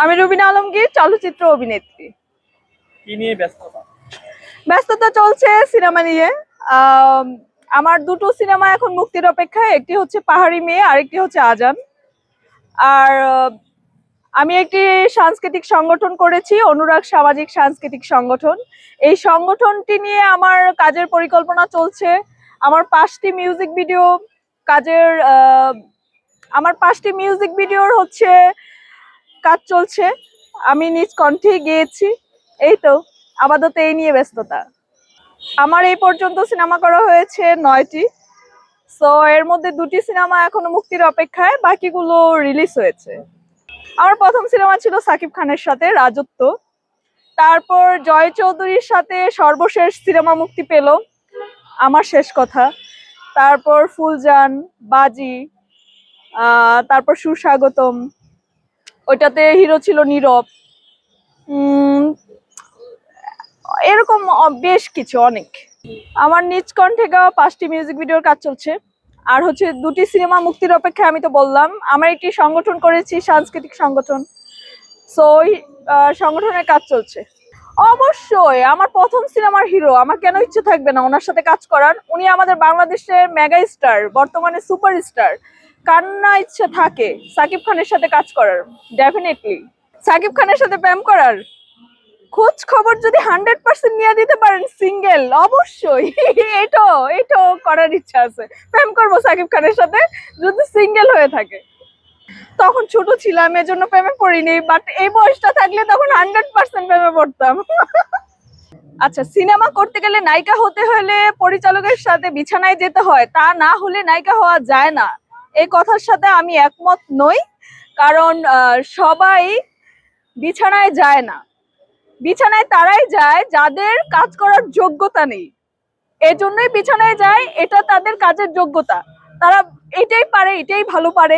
আমি রুবিনা আলমগীর, চলচ্চিত্র অভিনেত্রী। কি নিয়ে ব্যস্ততা? ব্যস্ততা চলছে সিনেমা নিয়ে। আমার দুটো সিনেমা এখন মুক্তির অপেক্ষায়, একটি হচ্ছে পাহাড়ি মেয়ে, আরেকটি হচ্ছে আজান। আর আমি একটি সাংস্কৃতিক সংগঠন করেছি, অনুরাগ সামাজিক সাংস্কৃতিক সংগঠন। এই সংগঠনটি নিয়ে আমার কাজের পরিকল্পনা চলছে। আমার 5টি মিউজিক ভিডিও কাজের আমার 5টি মিউজিক ভিডিওর হচ্ছে কাজ চলছে। আমি নিজ কণ্ঠে গেয়েছি। এই তো আপাতত এই নিয়ে ব্যস্ততা। আমার এই পর্যন্ত সিনেমা করা হয়েছে 9টি। সো এর মধ্যে 2টি সিনেমা এখনো মুক্তির অপেক্ষায়, বাকিগুলো রিলিজ হয়েছে। আমার প্রথম সিনেমা ছিল সাকিব খানের সাথে রাজত্ব। তারপর জয় চৌধুরীর সাথে সর্বশেষ সিনেমা মুক্তি পেল আমার শেষ কথা। তারপর ফুলজান, বাজি, তারপর সুস্বাগতম, ওইটাতে হিরো ছিল নীরব। এরকম বেশ কিছু, অনেক। আমার নিজ কণ্ঠে গাওয়া 5টি মিউজিক ভিডিওর কাজ চলছে। আর হচ্ছে 2টি সিনেমা মুক্তির অপেক্ষায়। আমি তো বললাম আমার একটি সংগঠন করেছি, সাংস্কৃতিক সংগঠন। সো ওই সংগঠনের কাজ চলছে। অবশ্যই আমার প্রথম সিনেমার হিরো, আমার কেন ইচ্ছে থাকবে না ওনার সাথে কাজ করার। উনি আমাদের বাংলাদেশের মেগা স্টার, বর্তমানে সুপার স্টার। কার না ইচ্ছে থাকে সাকিব খানের সাথে কাজ করার? ডেফিনেটলি। সাকিব খানের সাথে প্রেম করার খোঁজ খবর যদি 100% নিয়ে দিতে পারেন সিঙ্গেল, অবশ্যই এটাও করার ইচ্ছা আছে। প্রেম করবো সাকিব খানের সাথে যদি সিঙ্গেল হয়ে থাকে। তখন ছোট ছিলাম, এজন্য প্রেমে পড়িনি, বাট এই বয়সটা থাকলে তখন 100% প্রেমে পড়তাম। আচ্ছা, সিনেমা করতে গেলে নায়িকা হতে হলে পরিচালকের সাথে বিছানায় যেতে হয়, তা না হলে নায়িকা হওয়া যায় না। এই কথার সাথে আমি একমত নই। কারণ সবাই বিছানায় যায় না। বিছানায় তারাই যায় যাদের কাজ করার যোগ্যতা নেই। এজন্যই বিছানায় যায়, এটা তাদের কাজের যোগ্যতা। তারা এটাই পারে, এটাই ভালো পারে।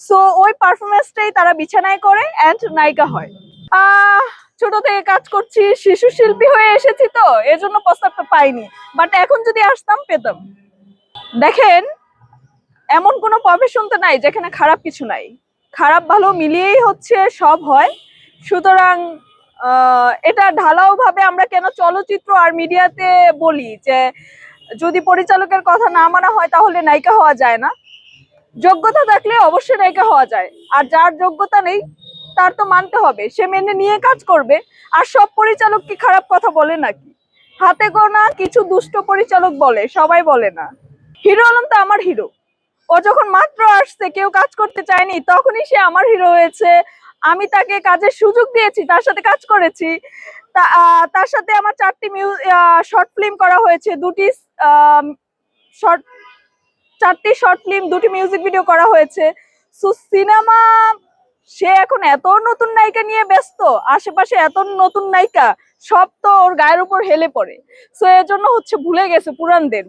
সো ওই পারফরমেন্সটাই তারা বিছানায় করে এন্ড নায়িকা হয়। আহ ছোট থেকে কাজ করছি, শিশু শিল্পী হয়ে এসেছি, তো এজন্য প্রস্তাবটা পাইনি। বাট এখন যদি আসতাম পেতাম। দেখেন, এমন কোনো প্রফেশন তো নাই যেখানে খারাপ কিছু নাই। খারাপ ভালো মিলিয়েই হচ্ছে সব হয়। সুতরাং এটা ঢালাও ভাবে আমরা কেন চলচ্চিত্র আর মিডিয়াতে বলি যে যদি পরিচালকের কথা না মানা হয় তাহলে নায়িকা হওয়া যায় না। যোগ্যতা থাকলে অবশ্যই নায়িকা হওয়া যায়। আর যার যোগ্যতা নেই তার তো মানতে হবে, সে মেনে নিয়ে কাজ করবে। আর সব পরিচালক কি খারাপ কথা বলে নাকি? হাতে গোনা কিছু দুষ্ট পরিচালক বলে, সবাই বলে না। হিরো আলম তো আমার হিরো। ও যখন মাত্র আসছে, কেউ কাজ করতে চায়নি, তখনই সে আমার হিরো হয়েছে। আমি তাকে কাজের সুযোগ দিয়েছি, তার সাথে কাজ করেছি। তার সাথে আমার 4টি ফিল্ম করা হয়েছে, 4টি শর্ট ফিল্ম, 2টি মিউজিক ভিডিও করা হয়েছে। সো সিনেমা, সে এখন এত নতুন নায়িকা নিয়ে ব্যস্ত, আশেপাশে এত নতুন নায়িকা, সব তো ওর গায়ের উপর হেলে পড়ে। সো এর জন্য হচ্ছে ভুলে গেছে পুরানদের,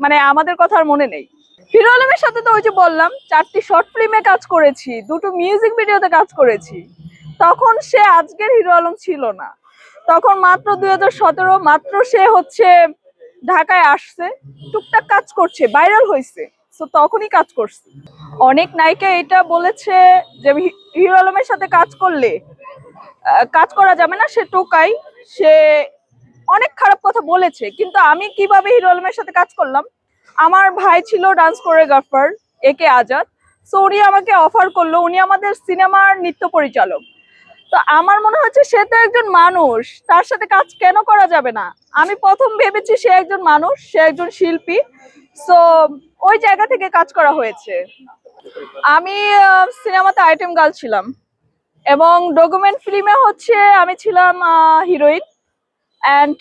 মানে আমাদের কথা আর মনে নেই। হিরো আলমের সাথে তো ওই যে বললাম 4টি শর্ট ফিল্মে কাজ করেছি, 2টো মিউজিক ভিডিওতে কাজ করেছি। তখন সে আজকের হিরো আলম ছিল না। তখন মাত্র 2017, মাত্র সে হচ্ছে ঢাকায় আসছে, টুকটাক কাজ করছে, ভাইরাল হয়েছে। সো তখনই কাজ করছে। অনেক নায়িকা এটা বলেছে যে হিরো আলমের সাথে কাজ করলে কাজ করা যাবে না, সে টোকাই, সে অনেক খারাপ কথা বলেছে। কিন্তু আমি কিভাবে হিরো আলমের সাথে কাজ করলাম, আমার ভাই ছিল ডান্স কোরিওগ্রাফার একে আজাদ। সো উনি আমাকে অফার করলো, উনি আমাদের সিনেমার নৃত্য পরিচালক। তো আমার মনে হচ্ছে সে তো একজন মানুষ, তার সাথে কাজ কেন করা যাবে না। আমি প্রথম ভেবেছি সে একজন মানুষ, সে একজন শিল্পী। সো ওই জায়গা থেকে কাজ করা হয়েছে। আমি সিনেমাতে আইটেম গার্ল ছিলাম, এবং ডকুমেন্ট ফিল্মে হচ্ছে আমি ছিলাম হিরোইন। অ্যান্ড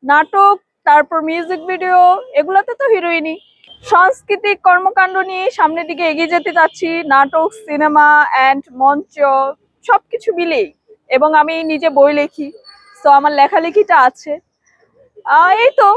নাটক, তারপর মিউজিক ভিডিও, এগুলোতে তো হিরোইনই। সাংস্কৃতিক কর্মকাণ্ড নিয়ে সামনের দিকে এগিয়ে যেতে চাচ্ছি, নাটক, সিনেমা অ্যান্ড মঞ্চ, সবকিছু মিলেই। এবং আমি নিজে বই লিখি, তো আমার লেখালেখিটা আছে। এই তো।